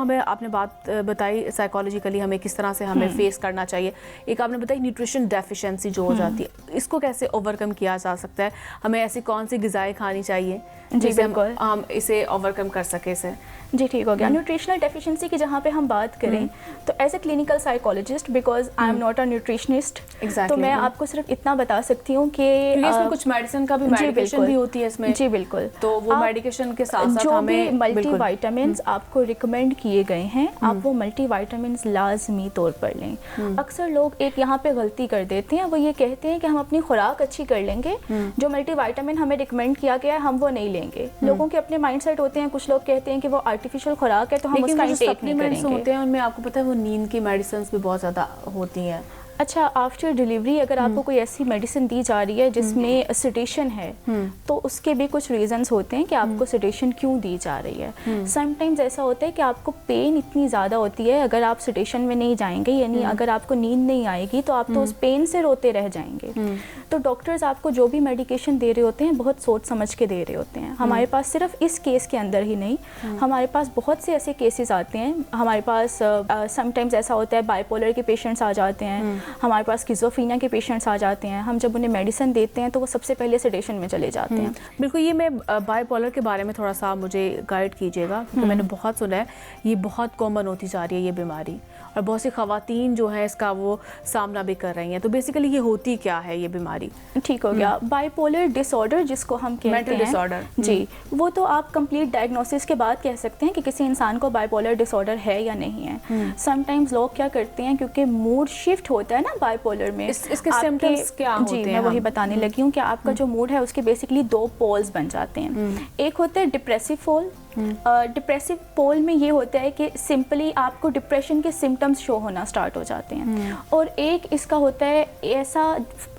हमें आपने बात बताई साइकोलॉजिकली हमें किस तरह से हमें फेस करना चाहिए। एक आपने बताई न्यूट्रिशन डेफिशिएंसी जो हो जाती है, इसको कैसे ओवरकम किया जा सकता है, हमें ऐसी कौन सी ग़िज़ाएँ खानी चाहिए जिससे हम इसे ओवरकम कर सकें इसे? जी ठीक हो गया। न्यूट्रिशनल डेफिशिएंसी की जहाँ पे हम बात करें तो as a clinical psychologist, because I am not a nutritionist, तो मैं आपको सिर्फ इतना बता सकती हूँ कि इसमें कुछ मेडिसिन का भी मेडिकेशन भी होती है इसमें। जी बिल्कुल। तो वो मेडिकेशन के साथ साथ जो हमें भी मल्टीविटामिन्स आपको रिकमेंड किए गए हैं, आप वो मल्टीविटामिन्स लाजमी तौर पर लें। अक्सर लोग एक यहाँ पे गलती कर देते हैं, वो ये कहते हैं कि हम अपनी खुराक अच्छी कर लेंगे, जो मल्टीविटामिन हमें रिकमेंड किया गया है हम वो नहीं लेंगे। लोगों के अपने माइंडसेट होते हैं, कुछ लोग कहते हैं कि वो आर्टिफिशियल खुराक है तो हम उसका इंटेक नहीं करेंगे। होते हैं उनमें आपको पता है वो नींद की मेडिसिन भी बहुत ज़्यादा होती हैं। अच्छा, आफ्टर डिलीवरी अगर आपको कोई ऐसी मेडिसिन दी जा रही है जिसमें सेडेशन है, तो उसके भी कुछ रीजंस होते हैं कि आपको सेडेशन क्यों दी जा रही है। समटाइम्स ऐसा होता है कि आपको पेन इतनी ज़्यादा होती है, अगर आप सेडेशन में नहीं जाएंगे, यानी अगर आपको नींद नहीं आएगी तो आप तो उस पेन से रोते रह जाएंगे। तो डॉक्टर्स आपको जो भी मेडिकेशन दे रहे होते हैं बहुत सोच समझ के दे रहे होते हैं। हमारे पास सिर्फ इस केस के अंदर ही नहीं, हमारे पास बहुत से ऐसे केसेस आते हैं। हमारे पास समटाइम्स ऐसा होता है बाइपोलर के पेशेंट्स आ जाते हैं, हमारे पास स्किज़ोफ्रेनिया के पेशेंट्स आ जाते हैं। हम जब उन्हें मेडिसिन देते हैं तो वो सबसे पहले सेडेशन में चले जाते हैं। बिल्कुल, ये मैं बाइपोलर के बारे में थोड़ा सा मुझे गाइड कीजिएगा, क्योंकि मैंने बहुत सुना है ये बहुत कॉमन होती जा रही है ये बीमारी, और बहुत सी ख़वातीन जो है इसका वो सामना भी कर रही हैं। तो बेसिकली ये होती क्या है ये बीमारी? ठीक हो गया। बाइपोलर डिसऑर्डर जिसको हम कहते हैं, मेंटल डिसऑर्डर जी, वो तो आप कंप्लीट डायग्नोसिस के बाद कह सकते हैं कि किसी इंसान को बाइपोलर डिसऑर्डर है या नहीं है। समटाइम्स लोग क्या करते हैं, क्योंकि मूड शिफ्ट होता है ना बाइपोलर में, इसके सिम्पटम्स क्या होते हैं? जी मैं वही बताने लगी हूँ कि आपका जो मूड है उसके बेसिकली दो पोल्स बन जाते हैं। एक होता है डिप्रेसिव पोल। डिप्रेसिव पोल में ये होता है कि सिंपली आपको डिप्रेशन के सिम्टम्स शो होना स्टार्ट हो जाते हैं। और एक इसका होता है ऐसा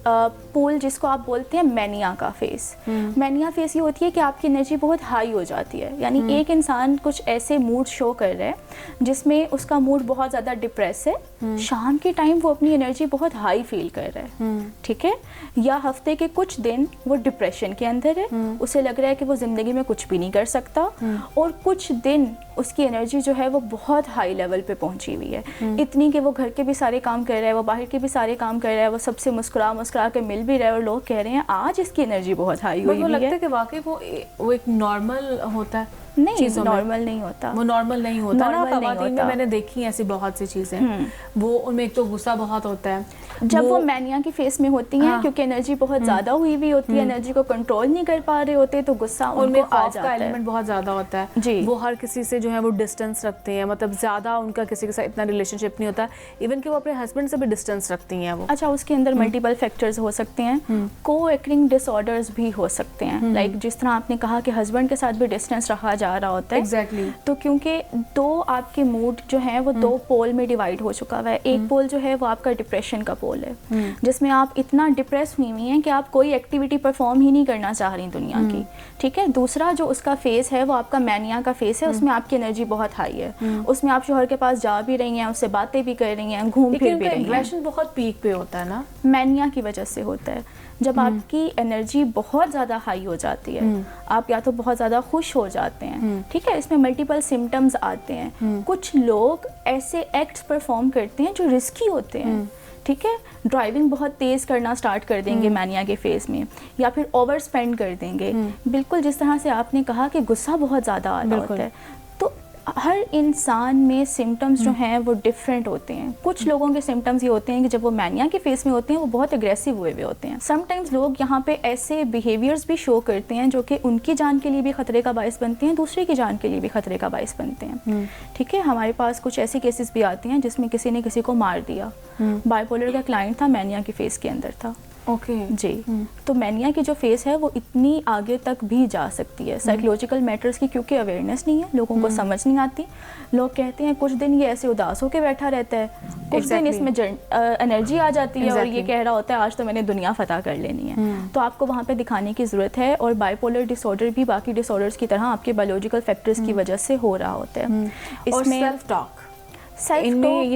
पोल जिसको आप बोलते हैं मैनिया का फेस। मैनिया फेस ये होती है कि आपकी एनर्जी बहुत हाई हो जाती है, यानी एक इंसान कुछ ऐसे मूड शो कर रहा है जिसमें उसका मूड बहुत ज़्यादा डिप्रेस है, शाम के टाइम वो अपनी एनर्जी बहुत हाई फील कर रहा है, ठीक है, या हफ्ते के कुछ दिन वो डिप्रेशन के अंदर है, उसे लग रहा है कि वो ज़िंदगी में कुछ भी नहीं कर सकता, और कुछ दिन उसकी एनर्जी जो है वो बहुत हाई लेवल पे पहुंची हुई है, इतनी कि वो घर के भी सारे काम कर रहा है, वो बाहर के भी सारे काम कर रहा है, वो सबसे मुस्कुरा के मिल भी रहा है, और लोग कह रहे हैं आज इसकी एनर्जी बहुत हाई हुई है। लगता है कि वाकई वो एक नॉर्मल होता है? नहीं, नॉर्मल नहीं होता, वो नॉर्मल नहीं होता ना। ख़वातीन में मैंने देखी ऐसी बहुत सी चीज़ें, वो उनमें एक तो गुस्सा बहुत होता है जब वो मैनिया की फेस में होती हैं, क्योंकि एनर्जी बहुत ज़्यादा हुई हुई होती है, एनर्जी को कंट्रोल नहीं कर पा रहे होते, तो गुस्सा उनमें आ जाता है। एलिमेंट बहुत ज़्यादा होता है जी। वो हर किसी से जो है वो डिस्टेंस रखते हैं, मतलब ज़्यादा उनका किसी के साथ इतना रिलेशनशिप नहीं होता, इवन कि वो अपने हस्बैंड से भी डिस्टेंस रखती हैं वो। अच्छा, उसके अंदर मल्टीपल फैक्टर्स हो सकते हैं, को एक्टिंग डिसऑर्डर्स भी हो सकते हैं। लाइक जिस तरह आपने कहा कि हस्बैंड के साथ भी डिस्टेंस रखा जा रहा होता है, तो क्योंकि दो आपके मूड जो है वो दो पोल में डिवाइड हो चुका हुआ है। एक पोल जो है वो आपका डिप्रेशन का पोल है, जिसमें आप इतना डिप्रेस हुई हुई हैं कि आप कोई एक्टिविटी परफॉर्म ही नहीं करना चाह रही दुनिया की, ठीक है। दूसरा जो उसका फेस है वो आपका मैनिया का फेस है, उसमें आपकी एनर्जी बहुत हाई है, उसमें आप शोहर के पास जा भी रही हैं, उससे बातें भी कर रही हैं, घूम फिर भी रही हैं। एग्रेशन बहुत पीक पे होता है ना, मैनिया की वजह से होता है। जब आपकी एनर्जी बहुत ज़्यादा हाई हो जाती है, आप या तो बहुत ज़्यादा खुश हो जाते हैं, ठीक है, इसमें मल्टीपल सिम्टम्स आते हैं। कुछ लोग ऐसे एक्ट्स परफॉर्म करते हैं जो रिस्की होते हैं, ठीक है, ड्राइविंग बहुत तेज़ करना स्टार्ट कर देंगे मैनिया के फेस में, या फिर ओवर स्पेंड कर देंगे। बिल्कुल जिस तरह से आपने कहा कि गुस्सा बहुत ज़्यादा आ रहा होता है, तो हर इंसान में सिम्टम्स जो हैं वो डिफरेंट होते हैं। कुछ लोगों के सिम्टम्स ये होते हैं कि जब वो मैनिया के फेस में होते हैं वो बहुत एग्रेसिव हुए हुए होते हैं। समटाइम्स लोग यहाँ पे ऐसे बिहेवियर्स भी शो करते हैं जो कि उनकी जान के लिए भी ख़तरे का बायस बनते हैं, दूसरे की जान के लिए भी ख़तरे का बायस बनते हैं, ठीक है। हमारे पास कुछ ऐसे केसेस भी आते हैं जिसमें किसी ने किसी को मार दिया। बाइपोलर का क्लाइंट था, मैनिया के फेस के अंदर था, जी। तो मैनिया की जो फेस है वो इतनी आगे तक भी जा सकती है साइकोलॉजिकल मैटर्स की, क्योंकि अवेयरनेस नहीं है, लोगों को समझ नहीं आती। लोग कहते हैं कुछ दिन ये ऐसे उदास होकर बैठा रहता है, कुछ दिन इसमें एनर्जी आ जाती है और ये कह रहा होता है आज तो मैंने दुनिया फतह कर लेनी है। तो आपको वहाँ पे दिखाने की ज़रूरत है। और बाइपोलर डिसऑर्डर भी बाकी डिसऑर्डर्स की तरह आपके बायोलॉजिकल फैक्टर्स की वजह से हो रहा होता है। इसमें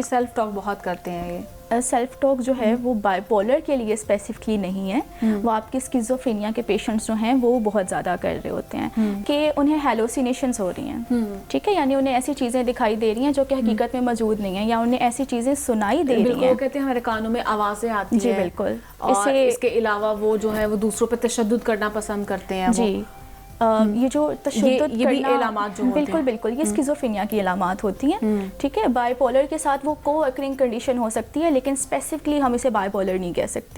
सेल्फ टॉक बहुत करते हैं ये सेल्फ टॉक जो है वो बाइपोलर के लिए स्पेसिफिकली नहीं है, वो आपके स्किज़ोफ्रेनिया के पेशेंट्स जो हैं वो बहुत ज़्यादा कर रहे होते हैं कि उन्हें हेलोसिनेशंस हो रही हैं, ठीक है, यानी उन्हें ऐसी चीज़ें दिखाई दे रही हैं जो कि हकीकत में मौजूद नहीं है, या उन्हें ऐसी चीज़ें सुनाई दे रही हैं। वो कहते हैं हमारे कानों में आवाज़ें आती जी हैं। बिल्कुल। और इसके अलावा वो जो है वो दूसरों पर तशद्दुद करना पसंद करते हैं। जी ये जो तशद्दुद ये भी करना, इलामात जो होते बिल्कुल हैं। बिल्कुल ये स्किज़ोफ्रेनिया की इलामात होती हैं, ठीक है। बाइपोलर के साथ वो को अकरिंग कंडीशन हो सकती है, लेकिन स्पेसिफिकली हम इसे बाइपोलर नहीं कह सकते